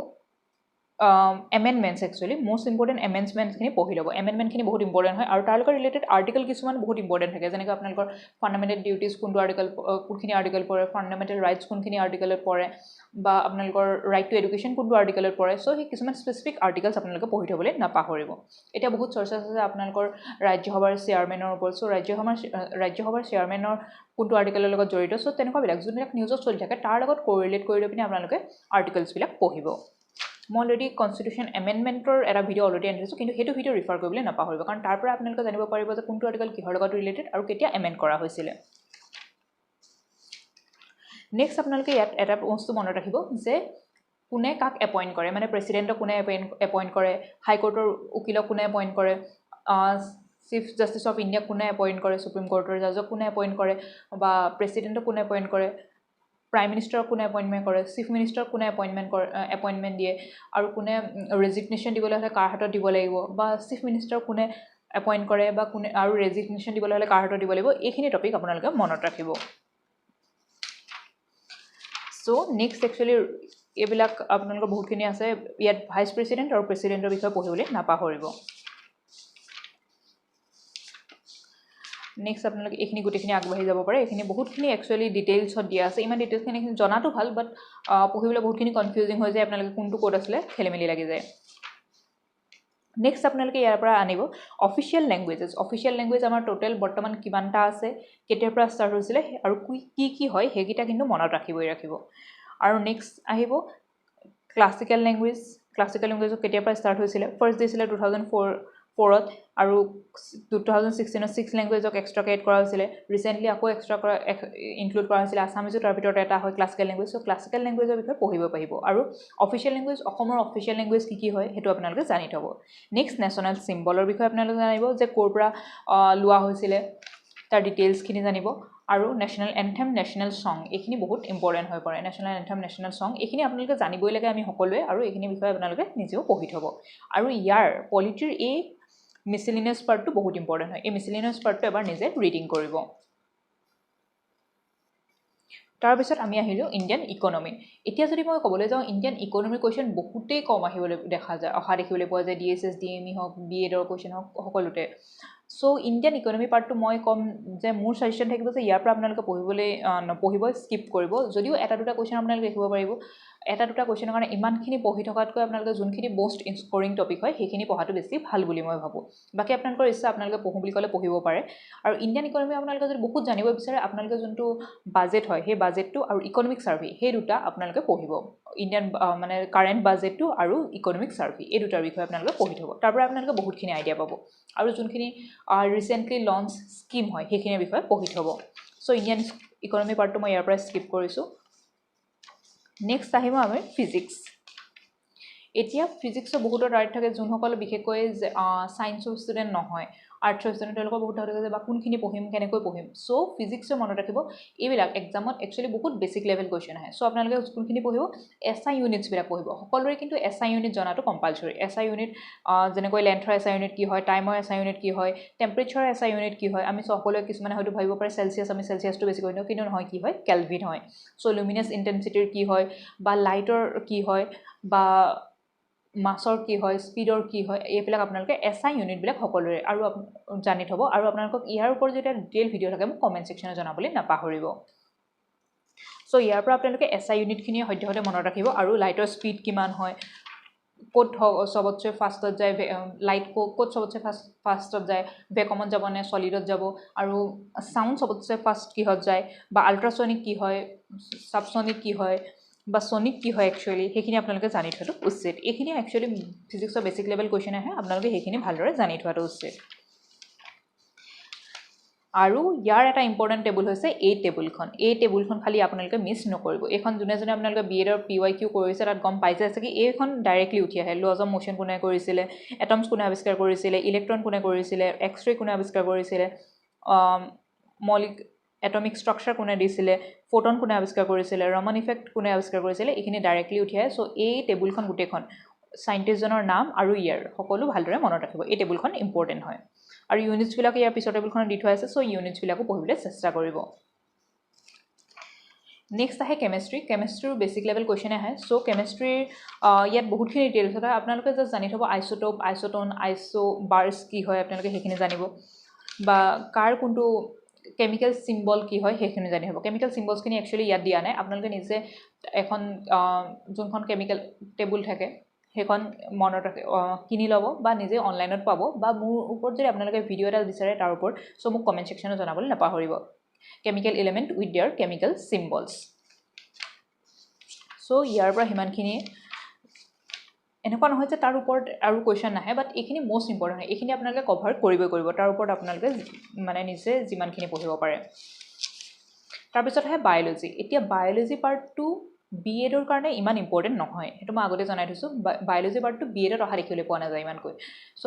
এমেণ্ডমেণ্টছ একচুৱেলি মষ্ট ইম্পৰ্টেণ্ট এমেণ্ডমেণ্টছখিনি পঢ়ি ল'ব এমেণ্ডমেণ্টখিনি বহুত ইম্পৰ্টেণ্ট হয় আৰু তাৰ লগত ৰিলেটেড আৰ্টিকল কিছুমান বহুত ইম্পৰ্টেণ্ট থাকে যেনেকৈ আপোনালোকৰ ফাণ্ডামেণ্টেল ডিউটিজ কোনখিনি আৰ্টিকল পৰে ফাণ্ডামেণ্টেল ৰাইটছ কোনখিনি আৰ্টিকলত পৰে বা আপোনালোকৰ ৰাইট টু এডুকেশ্যন কোনটো আৰ্টিকলত পৰে চ' সেই কিছুমান স্পেচিফিক আৰ্টিকলছ আপোনালোকে পঢ়ি থ'বলৈ নাপাহৰিব এতিয়া বহুত চৰ্চা আছে যে আপোনালোকৰ ৰাজ্যসভাৰ চেয়াৰমেনৰ ওপৰত চ' ৰাজ্যসভাৰ চেয়াৰমেনৰ কোনটো আৰ্টিকলৰ লগত জড়িত চ' তেনেকুৱাবিলাক যোনবিলাক নিউজত চলি থাকে তাৰ লগত কৰিলেট কৰি লৈ পিনে আপোনালোকে আৰ্টিকলছবিলাক পঢ়িব মই অলৰেডি কনষ্টিটিউশ্যন এমেণ্ডমেণ্টৰ এটা ভিডিঅ' অলৰেডি আনিছোঁ কিন্তু সেইটো ভিডিঅ' ৰিফাৰ কৰিবলৈ নাপাহৰিব কাৰণ তাৰ পৰা আপোনালোকে জানিব পাৰিব যে কোনটো আৰ্টিকল কিহৰ লগত ৰিলেটেড আৰু কেতিয়া এমেণ্ড কৰা হৈছিলে নেক্সট আপোনালোকে ইয়াত এটা বস্তু মনত ৰাখিব যে কোনে কাক এপইণ্ট কৰে মানে প্ৰেচিডেণ্টক কোনে এপইণ্ট কৰে হাইকোৰ্টৰ উকিলক কোনে এপইণ্ট কৰে চিফ জাষ্টিছ অফ ইণ্ডিয়াক কোনে এপইণ্ট কৰে সুপ্ৰিম কোৰ্টৰ জাজক কোনে এপইণ্ট কৰে বা প্ৰেচিডেণ্টক কোনে এপইণ্ট কৰে প্ৰাইম মিনিষ্টাৰক কোনে এপইণ্টমেণ্ট কৰে চিফ মিনিষ্টাৰক কোনে এপইণ্টমেণ্ট দিয়ে আৰু কোনে ৰেজিগনেশ্যন দিবলৈ হ'লে কাৰ হাতত দিব লাগিব বা চিফ মিনিষ্টাৰক কোনে এপইণ্ট কৰে বা কোনে আৰু ৰেজিগনেশ্যন দিবলৈ হ'লে কাৰ হাতত দিব লাগিব এইখিনি টপিক আপোনালোকে মনত ৰাখিব সো নেক্সট একচুৱেলি এইবিলাক আপোনালোকৰ বহুতখিনি আছে ইয়াত ভাইচ প্ৰেচিডেণ্ট আৰু প্ৰেচিডেণ্টৰ বিষয়ে পঢ়িবলৈ নাপাহৰিব নেক্সট আপোনালোকে এইখিনি গোটেইখিনি আগবাঢ়ি যাব পাৰে এইখিনি বহুতখিনি একচুৱেলি ডিটেইলছত দিয়া আছে ইমান ডিটেইলছখিনি জনাটো ভাল বাট পঢ়িবলৈ বহুতখিনি কনফিউজিং হৈ যায় আপোনালোকে কোনটো ক'ড আছিলে খেলিমেলি লাগি যায় নেক্সট আপোনালোকে ইয়াৰ পৰা আনিব অফিচিয়েল লেংগুৱেজ আমাৰ টোটেল বৰ্তমান কিমানটা আছে কেতিয়াৰ পৰা ষ্টাৰ্ট হৈছিলে আৰু কি হয় সেইকেইটা কিন্তু মনত ৰাখিব আৰু নেক্সট আহিব ক্লাছিকেল লেংগুৱেজত কেতিয়াৰ পৰা ষ্টাৰ্ট হৈছিলে ফাৰ্ষ্ট দিছিলে 2004ত আৰু 2016ত 6 লেংগুৱেজক এক্সট্ৰাকে এড কৰা হৈছিলে ৰিচেণ্টলি আকৌ এক্সট্ৰা কৰা ইনক্লুড কৰা হৈছিলে আছামিজো তাৰ ভিতৰত এটা হয় ক্লাছিকেল লেংগুৱেজ চ' ক্লাছিকেল লেংগুৱেজৰ বিষয়ে পঢ়িব পাৰিব আৰু অফিচিয়েল লেংগুৱেজ অসমৰ অফিচিয়েল লেংগুৱেজ কি হয় সেইটো আপোনালোকে জানি থ'ব নেক্সট নেশ্যনেল চিম্বলৰ বিষয়ে আপোনালোকে জানিব যে ক'ৰ পৰা লোৱা হৈছিলে তাৰ ডিটেইলছখিনি জানিব আৰু নেশ্যনেল এন্থেম নেশ্যনেল ছং এইখিনি বহুত ইম্পৰ্টেণ্ট হৈ পৰে নেশ্যনেল এন্থেম নেশ্যনেল ছং এইখিনি আপোনালোকে জানিবই লাগে আমি সকলোৱে আৰু এইখিনি বিষয়ে আপোনালোকে নিজেও পঢ়ি থ'ব আৰু ইয়াৰ পলিটিৰ এই মিছলিনিয়াছ পাৰ্টটো বহুত ইম্পৰ্টেণ্ট হয় এই মিছলিনিয়াছ পাৰ্টটো এবাৰ নিজে ৰিডিং কৰিব তাৰপিছত আমি আহিলোঁ ইণ্ডিয়ান ইকনমি এতিয়া যদি মই ক'বলৈ যাওঁ ইণ্ডিয়ান ইকনমিৰ কুৱেশ্যন বহুতেই কম আহিবলৈ অহা দেখিবলৈ পোৱা যায় DSS DME হওক BEdৰ কুৱেশ্যন হওক সকলোতে চ' ইণ্ডিয়ান ইকনমি পাৰ্টটো মই ক'ম যে মোৰ ছাজেশ্যন থাকিব যে ইয়াৰ পৰা আপোনালোকে নপঢ়িব স্কিপ কৰিব যদিও এটা দুটা কুৱেশ্যন আপোনালোকে লিখিব পাৰিব এটা দুটা কুৱেশ্যনৰ কাৰণে ইমানখিনি পঢ়ি থকাতকৈ আপোনালোকে যোনখিনি মষ্ট স্ক'ৰিং টপিক হয় সেইখিনি পঢ়াটো বেছি ভাল বুলি মই ভাবোঁ বাকী আপোনালোকৰ ইচ্ছা আপোনালোকে পঢ়োঁ বুলি ক'লে পঢ়িব পাৰে আৰু ইণ্ডিয়ান ইকনমি আপোনালোকে যদি বহুত জানিব বিচাৰে আপোনালোকে যোনটো বাজেট হয় সেই বাজেটটো আৰু ইকনমিক ছাৰ্ভে সেই দুটা আপোনালোকে পঢ়িব ইণ্ডিয়ান মানে কাৰেণ্ট বাজেটটো আৰু ইকনমিক ছাৰ্ভে এই দুটাৰ বিষয়ে আপোনালোকে পঢ়ি থ'ব তাৰ পৰা আপোনালোকে বহুতখিনি আইডিয়া পাব আৰু যোনখিনি ৰিচেণ্টলি লঞ্চ স্কিম হয় সেইখিনিৰ বিষয়ে পঢ়ি থ'ব চ' ইণ্ডিয়ান ইকনমি পাৰ্টটো মই ইয়াৰ পৰা স্কিপ কৰিছোঁ নেক্সট আহিব আমি ফিজিক্স এতিয়া ফিজিক্সৰ বহুতো ডাউট থাকে যোনসকল বিশেষকৈ ছায়েন্সৰ ষ্টুডেণ্ট নহয় আৰ্টছৰ ষ্টুডেণ্ট তেওঁলোকৰ বহুত ডাউট থাকে যে বা কোনখিনি পঢ়িম কেনেকৈ পঢ়িম চ' ফিজিক্সৰ মনত ৰাখিব এইবিলাক এক্সামত একচুৱেলি বহুত বেছিক লেভেল কুৱেশ্যন আহে চ' আপোনালোকে কোনখিনি পঢ়িব SI ইউনিটছবিলাক পঢ়িব সকলোৰে কিন্তু SI ইউনিট জনাটো কম্পালচৰি SI ইউনিট যেনেকৈ লেন্থৰ SI ইউনিট কি হয় টাইমৰ SI ইউনিট কি হয় টেম্পাৰেচাৰৰ SI ইউনিট কি হয় আমি সকলোৱে কিছুমানে হয়তো ভাবিব পাৰে চেলচিয়াছ আমি চেলচিয়াছটো বেছি কৰি দিওঁ কিন্তু নহয় কি হয় কেলভিন হয় চ' লুমিনাছ ইণ্টেনচিটিৰ কি হয় বা লাইটৰ কি হয় বা মাছৰ কি হয় স্পীডৰ কি হয় এইবিলাক আপোনালোকে SI ইউনিটবিলাক সকলোৰে আৰু জানি থ'ব আৰু আপোনালোকক ইয়াৰ ওপৰত যেতিয়া ডিটেইল ভিডিঅ' থাকে মোক কমেণ্ট ছেকশ্যনত জনাবলৈ নাপাহৰিব চ' ইয়াৰ পৰা আপোনালোকে SI ইউনিটখিনি সদ্যহতে মনত ৰাখিব আৰু লাইটৰ স্পীড কিমান হয় ক'ত চবতছে ফাষ্টত যায় লাইট ক'ত চবতছে ফাষ্টত যায় ভেকমত যাব নে চলিডত যাব আৰু চাউণ্ড চবতছে ফাষ্ট কিহত যায় বা আল্ট্ৰাছনিক কি হয় ছাবছনিক কি হয় বা ছনিক কি হয় একচুৱেলি সেইখিনি আপোনালোকে জানি থোৱাটো উচিত এইখিনি একচুৱেলি ফিজিক্সৰ বেছিক লেভেল কুৱেশ্যন আহে আপোনালোকে সেইখিনি ভালদৰে জানি থোৱাটো উচিত আৰু ইয়াৰ এটা ইম্পৰ্টেণ্ট টেবুল হৈছে এই টেবুলখন খালি আপোনালোকে মিছ নকৰিব এইখন যোনে আপোনালোকে BEdৰ PYQ কৰিছে তাত গম পাইছে আছে কি এইখন ডাইৰেক্টলি উঠি আহে লজ অফ মোশ্যন কোনে কৰিছিলে এটমছ কোনে আৱিষ্কাৰ কৰিছিলে ইলেক্ট্ৰন কোনে কৰিছিলে এক্সৰে কোনে আৱিষ্কাৰ কৰিছিলে এটমিক ষ্ট্ৰাকচাৰ কোনে দিছিলে ফোটন কোনে আৱিষ্কাৰ কৰিছিলে ৰমন ইফেক্ট কোনে আৱিষ্কাৰ কৰিছিলে এইখিনি ডাইৰেক্টলি উঠি আহে চ' এই টেবুলখন গোটেইখন চাইণ্টিষ্টজনৰ নাম আৰু ইয়াৰ সকলো ভালদৰে মনত ৰাখিব এই টেবুলখন ইম্পৰ্টেণ্ট হয় আৰু ইউনিটছবিলাকো ইয়াৰ পিছৰ টেবুলখনত দি থোৱা আছে চ' ইউনিটছবিলাকো পঢ়িবলৈ চেষ্টা কৰিব নেক্সট আহে কেমেষ্ট্ৰিৰ বেছিক লেভেল কুৱেশ্যন আহে চ' কেমেষ্ট্ৰিৰ ইয়াত বহুতখিনি ডিটেইলছ হয় আপোনালোকে জাষ্ট জানি থ'ব আইচ'টোপ আইচ'টন বাৰ্ছ কি হয় আপোনালোকে সেইখিনি জানিব বা কাৰ কোনটো কেমিকেল চিম্বল কি হয় সেইখিনি জানি হ'ব কেমিকেল চিম্বলছখিনি একচুৱেলি ইয়াত দিয়া নাই আপোনালোকে নিজে এখন যোনখন কেমিকেল টেবুল থাকে সেইখন মনত কিনি ল'ব বা নিজে অনলাইনত পাব বা মোৰ ওপৰত যদি আপোনালোকে ভিডিঅ' এটা বিচাৰে তাৰ ওপৰত চ' মোক কমেণ্ট ছেকশ্যনত জনাবলৈ নাপাহৰিব chemical element with their chemical symbols so' ইয়াৰ পৰা সিমানখিনিয়ে এনেকুৱা নহয় যে তাৰ ওপৰত আৰু কুৱেশ্যন নাহে বাট এইখিনি মষ্ট ইম্পৰ্টেণ্ট হয় এইখিনি আপোনালোকে কভাৰ কৰিব তাৰ ওপৰত আপোনালোকে মানে নিজে যিমানখিনি পঢ়িব পাৰে তাৰপিছত আহে বায়'লজি এতিয়া বায়'লজি পাৰ্টটো BEdৰ কাৰণে ইমান ইম্পৰ্টেণ্ট নহয় সেইটো মই আগতে জনাই থৈছোঁ বায়'লজি পাৰ্টটো BEdত অহা দেখিবলৈ পোৱা নাযায় ইমানকৈ চ'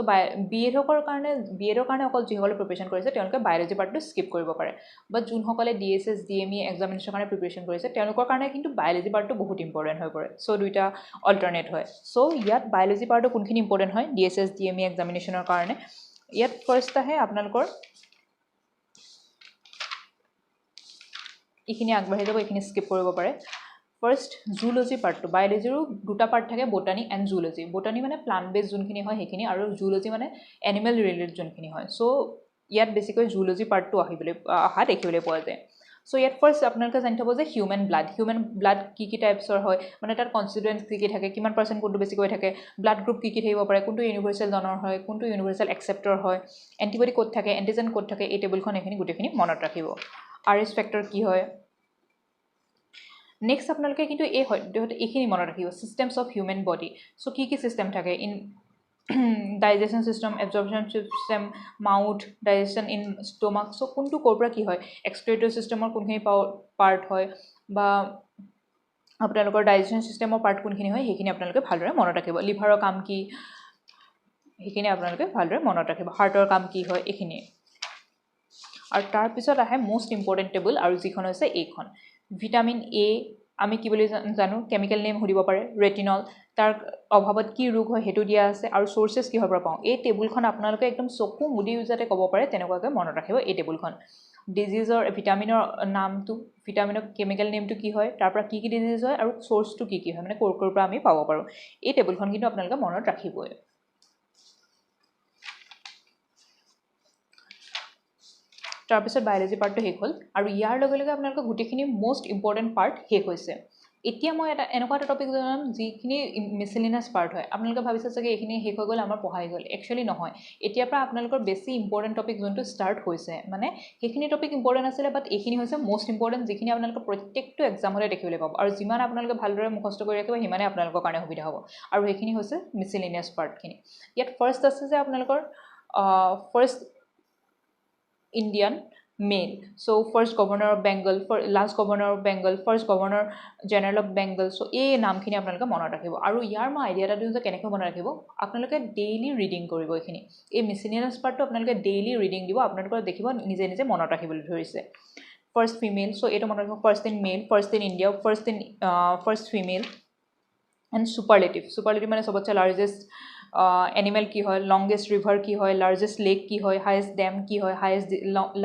BEdৰ কাৰণে অকল যিসকলে প্ৰিপেৰেশ্যন কৰিছে তেওঁলোকে বায়'লজি পাৰ্টটো স্কিপ কৰিব পাৰে বাট যোনসকলে DSS DME এক্সামিনেশ্যনৰ কাৰণে প্ৰিপেৰেশ্যন কৰিছে তেওঁলোকৰ কাৰণে কিন্তু বায়'লজি পাৰ্টটো বহুত ইম্পৰ্টেণ্ট হৈ পৰে চ' দুইটা অল্টাৰনেট হয় চ' ইয়াত বায়'লজি পাৰ্টটো কোনখিনি ইম্পৰ্টেণ্ট হয় DSS DME এক্সামিনেশ্যনৰ কাৰণে ইয়াত ফাৰ্ষ্ট আহে আপোনালোকৰ এইখিনি আগবাঢ়ি যাব, এইখিনি স্কিপ কৰিব পাৰে। ফাৰ্ষ্ট জুলজি পাৰ্টটো, বায়'লজিৰো দুটা পাৰ্ট থাকে, বটানী এণ্ড জুলজি। বটানী মানে প্লান্ট বেছ যোনখিনি হয় সেইখিনি, আৰু জুলজি মানে এনিমেল ৰিলেটেড যোনখিনি হয়। চ' ইয়াত বেছিকৈ জুলজি পাৰ্টটো অহা দেখিবলৈ পোৱা যায়। চ' ইয়াত ফাৰ্ষ্ট আপোনালোকে জানি থ'ব যে হিউমেন ব্লাড কি টাইপছৰ হয়, মানে তাত কনষ্টিটুৱেণ্ট কি থাকে, কিমান পাৰ্চেণ্ট কোনটো বেছিকৈ থাকে, ব্লাড গ্ৰুপ কি থাকিব পাৰে, কোনটো ইউনিভাৰ্চেল ডনৰ হয়, কোনটো ইউনিভাৰ্চেল একচেপ্টৰ হয়, এণ্টিবডি ক'ত থাকে, এণ্টিজেন ক'ত থাকে, এই টেবুলখন এইখিনি গোটেইখিনি মনত ৰাখিব। আৰএছ ফেক্টৰ কি হয়। নেক্সট আপোনালোকে কিন্তু এইখিনি মনত ৰাখিব, systems of human body. So' কি চিষ্টেম থাকে, in digestion system, absorption system, mouth, digestion in stomach. So' কোনটো ক'ৰ পৰা কি হয়, এক্সক্ৰিটৰি চিষ্টেমৰ কোনখিনি পাৰ্ট হয়, বা আপোনালোকৰ ডাইজেশ্যন চিষ্টেমৰ পাৰ্ট কোনখিনি হয়, সেইখিনি আপোনালোকে ভালদৰে মনত ৰাখিব। লিভাৰৰ কাম কি, সেইখিনি আপোনালোকে ভালদৰে মনত ৰাখিব। হাৰ্টৰ কাম কি হয়, এইখিনি। আৰু তাৰপিছত আহে মষ্ট ইম্পৰ্টেণ্ট টেবুল, আৰু যিখন হৈছে এইখন। ভিটামিন এ আমি কি বুলি জানো, কেমিকেল নেম সুধিব পাৰে, ৰেটিনল, তাৰ অভাৱত কি ৰোগ হয় সেইটো দিয়া আছে, আৰু চ'ৰ্চেছ কিহৰ পৰা পাওঁ। এই টেবুলখন আপোনালোকে একদম চকু মুদি যাতে ক'ব পাৰে তেনেকুৱাকৈ মনত ৰাখিব এই টেবুলখন। ডিজিজৰ ভিটামিনৰ নামটো, ভিটামিনৰ কেমিকেল নেমটো কি হয়, তাৰ পৰা কি ডিজিজ হয়, আৰু চ'ৰ্চটো কি হয়, মানে ক'ৰ পৰা আমি পাব পাৰোঁ। এই টেবুলখন কিন্তু আপোনালোকে মনত ৰাখিবই। তাৰপিছত বায়'লজি পাৰ্টটো শেষ হ'ল, আৰু ইয়াৰ লগে লগে আপোনালোকৰ গোটেইখিনি মষ্ট ইম্পৰ্টেণ্ট পাৰ্ট শেষ হৈছে। এতিয়া মই এনেকুৱা এটা টপিক জনাম যিখিনি মিছেলিনাছ পাৰ্ট হয়। আপোনালোকে ভাবিছে চাগে এইখিনি শেষ হৈ গ'ল, আমাৰ পঢ়াই গ'ল। একচুৱেলি নহয়, এতিয়াৰ পৰা আপোনালোকৰ বেছি ইম্পৰ্টেণ্ট টপিক যোনটো ষ্টাৰ্ট হৈছে, মানে সেইখিনি টপিক ইম্পৰ্টেণ্ট আছিলে, বাট এইখিনি হৈছে মষ্ট ইম্পৰ্টেণ্ট, যিখিনি আপোনালোকে প্ৰত্যেকটো এক্সামতে দেখিবলৈ পাব। আৰু যিমান আপোনালোকে ভালদৰে মুখস্থ কৰি ৰাখিব, সিমানে আপোনালোকৰ কাৰণে সুবিধা হ'ব। আৰু সেইখিনি হৈছে মিছেলিনিয়াছ পাৰ্টখিনি। ইয়াত ফাৰ্ষ্ট আছে যে আপোনালোকৰ first Indian male. So first governor of Bengal, last governor of Bengal, first governor general of Bengal. So এই নামখিনি আপোনালোকে মনত ৰাখিব। আৰু ইয়াৰ মই আইডিয়া এটা দিওঁ যে কেনেকৈ মনত ৰাখিব। আপোনালোকে ডেইলি ৰিডিং কৰিব এইখিনি। এই মিছেলিনিয়াছ পাৰ্টটো আপোনালোকে ডেইলি ৰিডিং দিব, আপোনালোকে দেখিব নিজে নিজে মনত ৰাখিবলৈ ধৰিছে। ফাৰ্ষ্ট ফিমেল, চ' এইটো মনত ৰাখিব। First in male, first in India, first female, and superlative মানে চবতছে লাৰ্জেষ্ট এনিমেল কি হয়, লংগেষ্ট ৰিভাৰ কি হয়, লাৰ্জেষ্ট লেক কি হয়, হায়েষ্ট ডেম কি হয়,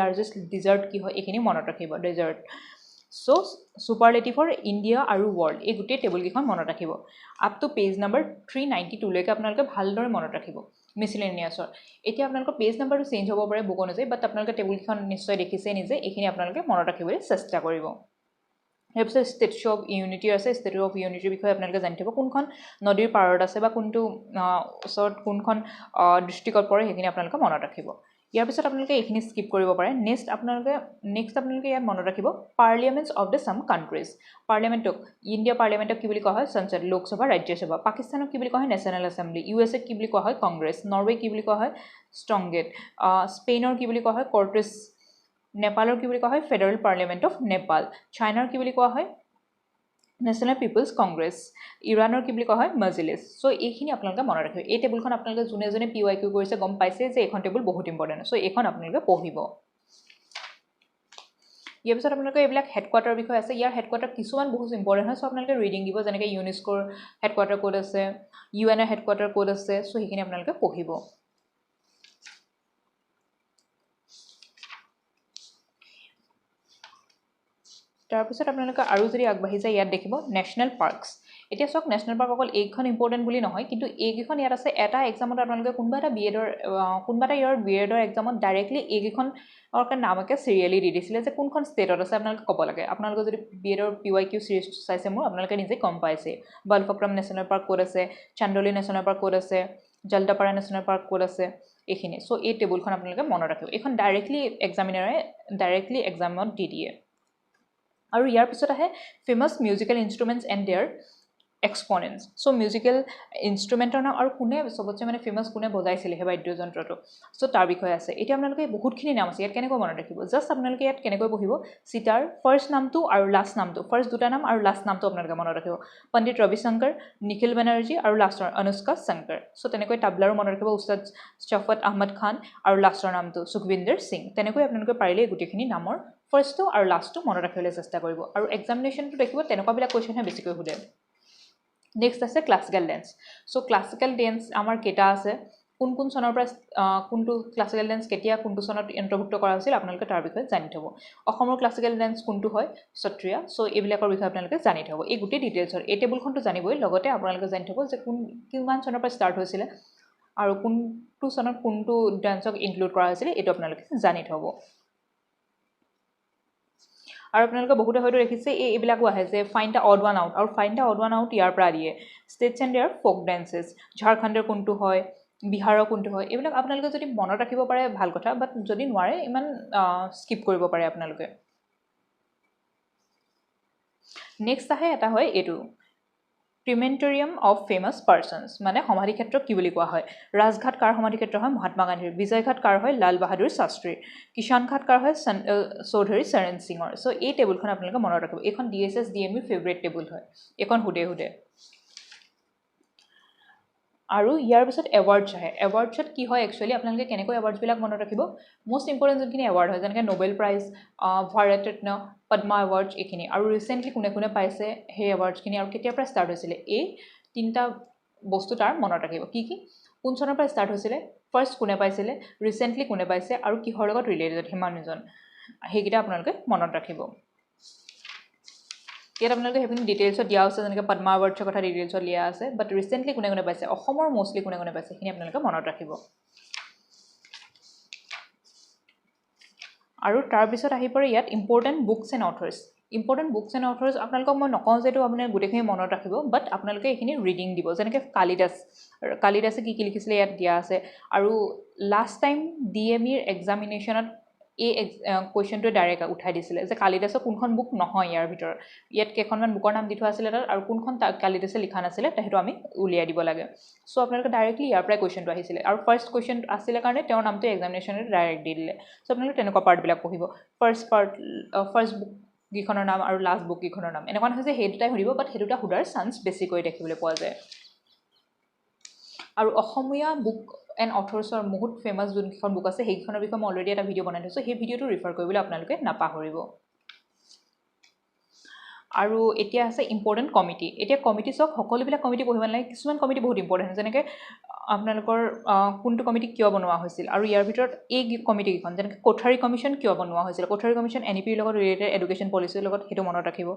লাৰ্জেষ্ট ডিজাৰ্ট কি হয়, এইখিনি মনত ৰাখিব। ডেজাৰ্ট। চ' ছুপাৰলেটিভৰ ইণ্ডিয়া আৰু ৱৰ্ল্ড, এই গোটেই টেবুলকেইখন মনত ৰাখিব। আপ টু পেজ নাম্বাৰ 392লৈকে আপোনালোকে ভালদৰে মনত ৰাখিব মিছেলিনিয়াছৰ। এতিয়া আপোনালোকৰ পেজ নাম্বাৰটো চেঞ্জ হ'ব পাৰে বুক অনুযায়ী, বাট আপোনালোকে টেবুলকেইখন নিশ্চয় দেখিছে নিজে, এইখিনি আপোনালোকে মনত ৰাখিবলৈ চেষ্টা কৰিব। তাৰপিছত ষ্টেচু অফ ইউনিটি আছে। ষ্টেচু অফ ইউনিটিৰ বিষয়ে আপোনালোকে জানি থ'ব, কোনখন নদীৰ পাৰত আছে, বা কোনটো ওচৰত কোনখন ডিষ্ট্ৰিক্টত পৰে, সেইখিনি আপোনালোকে মনত ৰাখিব। ইয়াৰ পিছত আপোনালোকে এইখিনি স্কিপ কৰিব পাৰে। নেক্সট আপোনালোকে ইয়াত মনত ৰাখিব parliaments of the some countries. পাৰ্লিয়ামেণ্টক, ইণ্ডিয়া পাৰ্লিয়ামেণ্টক কি বুলি কোৱা হয়, সংসদ, লোকসভা, ৰাজ্যসভা। পাকিস্তানক কি বুলি কোৱা হয়, নেশ্যনেল এছেম্বলি। USA কি বুলি কোৱা হয়, কংগ্ৰেছ। নৰৱে কি বুলি কোৱা হয়, ষ্ট্ৰংগেট। স্পেইনৰ কি বুলি কোৱা হয়, কৰ্টেছ। নেপালৰ কি বুলি কোৱা হয়, ফেডাৰেল পাৰ্লিয়ামেণ্ট অফ নেপাল। চাইনাৰ কি বুলি কোৱা হয়, নেশ্যনেল পিপলছ কংগ্ৰেছ। ইৰাণৰ কি বুলি কোৱা হয়, মজলিছ। চ' এইখিনি আপোনালোকে মনত ৰাখিব। এই টেবুলখন আপোনালোকে যোনে PYQ কৰিছে গম পাইছে যে এইখন টেবুল বহুত ইম্পৰ্টেণ্ট। চ' এইখন আপোনালোকে পঢ়িব। ইয়াৰ পিছত আপোনালোকে এইবিলাক হেডকোৱাৰ্টাৰৰ বিষয়ে আছে। ইয়াৰ হেডকোৱাৰ্টাৰ কিছুমান বহুত ইম্পৰ্টেণ্ট হয়, চ' আপোনালোকে ৰিডিং দিব, যেনেকৈ ইউনেস্কোৰ হেডকোৱাৰ্টাৰ ক'ত আছে, UN হেডকোৱাৰ্টাৰ ক'ত আছে। চ' সেইখিনি আপোনালোকে পঢ়িব। তাৰপিছত আপোনালোকে আৰু যদি আগবাঢ়ি যায়, ইয়াত দেখিব নেশ্যনেল পাৰ্কছ। এতিয়া চাওক, নেশ্যনেল পাৰ্ক অকল এইখন ইম্পৰ্টেণ্ট বুলি নহয়, কিন্তু এইকেইখন ইয়াত আছে। এটা এক্সামত আপোনালোকে কোনোবা এটা ইয়াৰত BEdৰ এক্সামত ডাইৰেক্টলি এইকেইখনৰ নামকে চিৰিয়েলি দি দিছিলে যে কোনখন ষ্টেটত আছে, আপোনালোকে ক'ব লাগে। আপোনালোকে যদি BEdৰ PYQ চিৰিজটো চাইছে মোৰ, আপোনালোকে নিজে গম পাইছে। বালফক্ৰম নেশ্যনেল পাৰ্ক ক'ত আছে, চান্দোলী নেশ্যনেল পাৰ্ক ক'ত আছে, জলদাপাৰা নেশ্যনেল পাৰ্ক ক'ত আছে, এইখিনি। চ' এই টেবুলখন আপোনালোকে মনত ৰাখিব। এইখন ডাইৰেক্টলি এক্সামত দি দিয়ে। আৰু ইয়াৰ পিছত আহে famous musical instruments and their exponents. So' musical ইনষ্ট্ৰুমেণ্টৰ নাম, আৰু কোনে চবতছে ফেমাছ, কোনে বজাইছিলে সেই বাদ্যযন্ত্ৰটো, চ' তাৰ বিষয়ে আছে। এতিয়া আপোনালোকে বহুতখিনি নাম আছে, ইয়াত কেনেকৈ মনত ৰাখিব। জাষ্ট আপোনালোকে ইয়াত কেনেকৈ পঢ়িব, চিটাৰ ফাৰ্ষ্ট নামটো আৰু লাষ্ট নামটো, ফাৰ্ষ্ট দুটা নাম আৰু লাষ্ট নামটো আপোনালোকে মনত ৰাখিব। পণ্ডিত ৰবি শংকৰ, নিখিল বেনাৰ্জী, আৰু লাষ্টৰ অনুষ্কা শংকৰ। চ' তেনেকৈ তাবলাৰো মনত ৰাখিব, উস্তাদ শফকত আহমদ খান, আৰু লাষ্টৰ নামটো সুখবিন্দৰ সিং। তেনেকৈ আপোনালোকে পাৰিলে গোটেইখিনি নামৰ ফাৰ্ষ্টটো আৰু লাষ্টটো মনত ৰাখিবলৈ চেষ্টা কৰিব। আৰু এক্সামিনেশ্যনটো দেখিব তেনেকুৱাবিলাক কুৱেশ্যনহে বেছিকৈ সোধে। নেক্সট আছে ক্লাছিকেল ডেন্স। চ' ক্লাছিকেল ডেন্স আমাৰ কেইটা আছে, কোন চনৰ পৰা কোনটো ক্লাছিকেল ডান্স কেতিয়া কোনটো চনত অন্তৰ্ভুক্ত কৰা হৈছিল আপোনালোকে তাৰ বিষয়ে জানি থ'ব অসমৰ ক্লাছিকেল ডান্স কোনটো হয় সত্ৰীয়া সো এইবিলাকৰ বিষয়ে আপোনালোকে জানি থ'ব এই গোটেই ডিটেইলছৰ এই টেবুলখনটো জানিবই লগতে আপোনালোকে জানি থ'ব যে কিমান চনৰ পৰা ষ্টাৰ্ট হৈছিলে আৰু কোনটো চনত কোনটো ডান্সক ইনক্লুড কৰা হৈছিলে এইটো আপোনালোকে জানি থ'ব আৰু আপোনালোকে বহুতে হয়তো দেখিছে এইবিলাকো আহে যে find the odd one out আৰু find the odd one out ইয়াৰ পৰা দিয়ে states and their folk dances ঝাৰখণ্ডৰ কোনটো হয় বিহাৰৰ কোনটো হয় এইবিলাক আপোনালোকে যদি মনত ৰাখিব পাৰে ভাল কথা বাট যদি নোৱাৰে ইমান স্কিপ কৰিব পাৰে আপোনালোকে নেক্সট আহে এটা হয় এইটো ক্ৰিমেণ্টৰিয়াম অফ ফেমাছ পাৰ্চনছ মানে সমাধিক্ষেত্ৰ কি বুলি কোৱা হয় ৰাজঘাট কাৰ সমাধিক্ষেত্ৰ হয় মহাত্মা গান্ধীৰ বিজয়ঘাট কাৰ হয় লাল বাহাদুৰ শাস্ত্ৰীৰ কিষাণ ঘাট কাৰ হয় চৌধুৰী চৰণ সিঙৰ চ' এই টেবুলখন আপোনালোকে মনত ৰাখিব এইখন DSS DME ফেভৰেট টেবুল হয় এইখন সুধে আৰু ইয়াৰ পিছত এৱাৰ্ডছ আহে এৱাৰ্ডছত কি হয় একচুৱেলি আপোনালোকে কেনেকৈ এৱাৰ্ডছবিলাক মনত ৰাখিব মষ্ট ইম্পৰ্টেণ্ট যোনখিনি এৱাৰ্ড হয় যেনেকৈ Nobel prize Bharat Ratna Padma awards এইখিনি আৰু ৰিচেণ্টলি কোনে পাইছে সেই এৱাৰ্ডছখিনি আৰু কেতিয়াৰ পৰা ষ্টাৰ্ট হৈছিলে এই তিনিটা বস্তু তাৰ মনত ৰাখিব কি কোন চনৰ পৰা ষ্টাৰ্ট হৈছিলে ফাৰ্ষ্ট কোনে পাইছিলে ৰিচেণ্টলি কোনে পাইছে আৰু কিহৰ লগত ৰিলেটেড সিমানজন সেইকেইটা আপোনালোকে মনত ৰাখিব ইয়াত আপোনালোকে সেইখিনি ডিটেইলছত দিয়া আছে যেনেকৈ পদ্মা এৱাৰ্ডছৰ কথা ডিটেইলছত দিয়া আছে বাট ৰিচেণ্টলি কোনে পাইছে অসমৰ মষ্টলি কোনে পাইছে সেইখিনি আপোনালোকে মনত ৰাখিব আৰু তাৰপিছত আহি পৰে ইয়াত ইম্পৰ্টেণ্ট বুকছ এণ্ড অথৰ্ছ আপোনালোকক মই নকওঁ যে এইটো আপোনাৰ গোটেইখিনি মনত ৰাখিব বাট আপোনালোকে এইখিনি ৰিডিং দিব যেনেকৈ কালিদাসে কি লিখিছিলে ইয়াত দিয়া আছে আৰু লাষ্ট টাইম DMEৰ এক্সামিনেশ্যনত এই কুৱেশ্যনটোৱে ডাইৰেক্ট উঠাই দিছিলে যে কালিদাসৰ কোনখন বুক নহয় ইয়াৰ ভিতৰত ইয়াত কেইখনমান বুকৰ নাম দি থোৱা আছিলে তাত আৰু কোনখন কালিদাসে লিখা নাছিলে সেইটো আমি উলিয়াই দিব লাগে চ' আপোনালোকে ডাইৰেক্টলি ইয়াৰ পৰাই কুৱেশ্যনটো আহিছিলে আৰু ফাৰ্ষ্ট কুৱেশ্যন আছিলে কাৰণে তেওঁৰ নামটো এক্সামিনেশ্যনত ডাইৰেক্ট দি দিলে চ' আপোনালোকে তেনেকুৱা পাৰ্টবিলাক পঢ়িব ফাৰ্ষ্ট বুক কেইখনৰ নাম আৰু লাষ্ট বুক কেইখনৰ নাম এনেকুৱা নহয় যে সেই দুটাই সুধিব বাট সেই দুটা সোধাৰ চান্স বেছিকৈ দেখিবলৈ পোৱা যায় আৰু অসমীয়া বুক এণ্ড অথৰ্ছৰ বহুত ফেমাছ যোনকেইখন বুক আছে সেইকেইখনৰ বিষয়ে মই অলৰেডি এটা ভিডিঅ' বনাই থৈছোঁ সেই ভিডিঅ'টো ৰিফাৰ কৰিবলৈ আপোনালোকে নাপাহৰিব আৰু এতিয়া আছে ইম্পৰ্টেণ্ট কমিটি এতিয়া কমিটি চাওক সকলোবিলাক কমিটি পঢ়িব নালাগে কিছুমান কমিটি বহুত ইম্পৰ্টেণ্ট যেনেকৈ আপোনালোকৰ কোনটো কমিটি কিয় বনোৱা হৈছিল আৰু ইয়াৰ ভিতৰত এই কমিটিকেইখন যেনেকৈ কোঠাৰী কমিশ্যন কিয় বনোৱা হৈছিল কোঠাৰী কমিশ্যন NEPৰ লগত ৰিলেটেড এডুকেশ্যন পলিচিৰ লগত সেইটো মনত ৰাখিব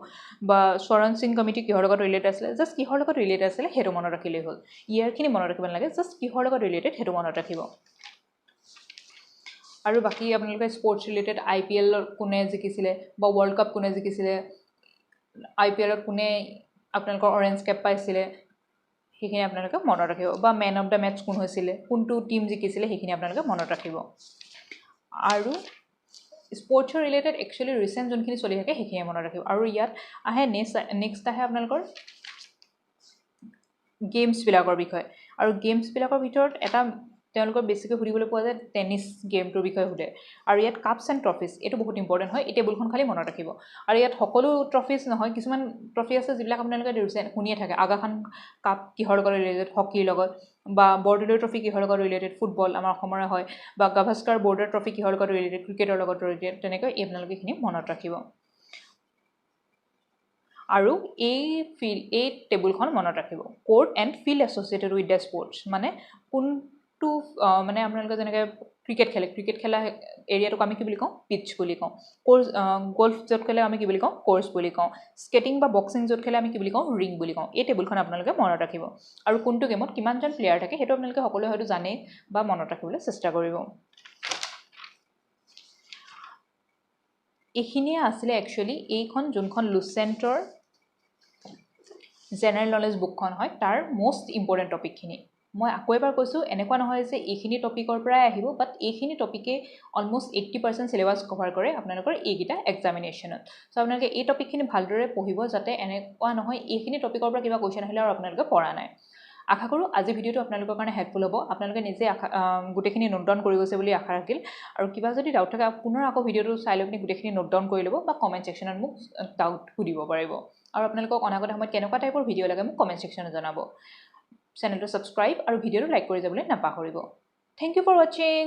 বা চৰণ সিং কমিটি কিহৰ লগত ৰিলেটেড আছিলে জাষ্ট কিহৰ লগত ৰিলেটেড আছিলে সেইটো মনত ৰাখিলেই হ'ল ইয়াৰখিনি মনত ৰাখিব নালাগে জাষ্ট কিহৰ লগত ৰিলেটেড সেইটো মনত ৰাখিব আৰু বাকী আপোনালোকে স্পৰ্টছ ৰিলেটেড IPL কোনে জিকিছিলে বা ৱৰ্ল্ড কাপ কোনে জিকিছিলে IPLত কোনে আপোনালোকৰ অৰেঞ্জ কেপ পাইছিলে সেইখিনি আপোনালোকে মনত ৰাখিব বা মেন অফ দ্য মেটছ কোন হৈছিলে কোনটো টীম জিকিছিলে সেইখিনি আপোনালোকে মনত ৰাখিব আৰু স্পৰ্টছৰ ৰিলেটেড একচুৱেলি ৰিচেণ্ট যোনখিনি চলি থাকে সেইখিনি মনত ৰাখিব আৰু ইয়াত আহে নেক্সট আহে আপোনালোকৰ গেমছবিলাকৰ বিষয়ে আৰু গেমছবিলাকৰ ভিতৰত এটা তেওঁলোকৰ বেছিকৈ সুধিবলৈ পোৱা যায় টেনিছ গেমটোৰ বিষয়ে সোধে আৰু ইয়াত কাপছ এণ্ড ট্ৰফিজ এইটো বহুত ইম্পৰ্টেণ্ট হয় এই টেবুলখন খালি মনত ৰাখিব আৰু ইয়াত সকলো ট্ৰফিজ নহয় কিছুমান ট্ৰফি আছে যিবিলাক আপোনালোকে শুনিয়ে থাকে আগা খান কাপ কিহৰ লগত ৰিলেটেড হকীৰ লগত বা বৰদলৈ ট্ৰফি কিহৰ লগত ৰিলেটেড ফুটবল আমাৰ অসমৰে হয় বা গাভাস্কাৰ বৰ্ডাৰ ট্ৰফি কিহৰ লগত ৰিলেটেড ক্ৰিকেটৰ লগত ৰিলেটেড তেনেকৈ আপোনালোকে এইখিনি মনত ৰাখিব আৰু এই টেবুলখন মনত ৰাখিব court and field associated with the sports মানে কোনটো মানে আপোনালোকে যেনেকৈ ক্ৰিকেট খেলা এৰিয়াটোক আমি কি বুলি কওঁ পিটছ বুলি কওঁ গল্ফ য'ত খেলে আমি কি বুলি কওঁ কোৰ্ছ বুলি কওঁ স্কেটিং বা বক্সিং য'ত খেলে আমি কি বুলি কওঁ ৰিং বুলি কওঁ এই টেবুলখন আপোনালোকে মনত ৰাখিব আৰু কোনটো গেমত কিমানজন প্লেয়াৰ থাকে সেইটো আপোনালোকে সকলোৱে হয়তো জানেই বা মনত ৰাখিবলৈ চেষ্টা কৰিব এইখিনিয়ে আছিলে একচুৱেলি এইখন যোনখন লুচেণ্টৰ জেনেৰেল নলেজ বুকখন হয় তাৰ মষ্ট ইম্পৰ্টেণ্ট টপিকখিনি মই আকৌ এবাৰ কৈছোঁ এনেকুৱা নহয় যে এইখিনি টপিকৰ পৰাই আহিব বাট এইখিনি টপিকে অলমষ্ট 80% চিলেবাছ কভাৰ কৰে আপোনালোকৰ এইকেইটা এক্সামিনেশ্যনত চ' আপোনালোকে এই টপিকখিনি ভালদৰে পঢ়িব যাতে এনেকুৱা নহয় এইখিনি টপিকৰ পৰা কিবা কুৱেশ্যন আহিলে আৰু আপোনালোকে পৰা নাই আশা কৰোঁ আজি ভিডিঅ'টো আপোনালোকৰ কাৰণে হেল্পফুল হ'ব আপোনালোকে নিজে গোটেইখিনি নোট ডাউন কৰি গৈছে বুলি আশা ৰাখিল আৰু কিবা যদি ডাউট থাকে পুনৰ আকৌ ভিডিঅ'টো চাই লৈ পিনি গোটেইখিনি নোট ডাউন কৰি ল'ব বা কমেণ্ট ছেকশ্যনত মোক ডাউট সুধিব পাৰিব আৰু আপোনালোকক অনাগত সময়ত কেনেকুৱা টাইপৰ ভিডিঅ' লাগে মোক কমেণ্ট ছেকশ্যনত জনাব চেনেলটো ছাবস্ক্ৰাইব আৰু ভিডিঅ'টো লাইক কৰি যাবলৈ নাপাহৰিব থেংক ইউ ফৰ ৱাচিং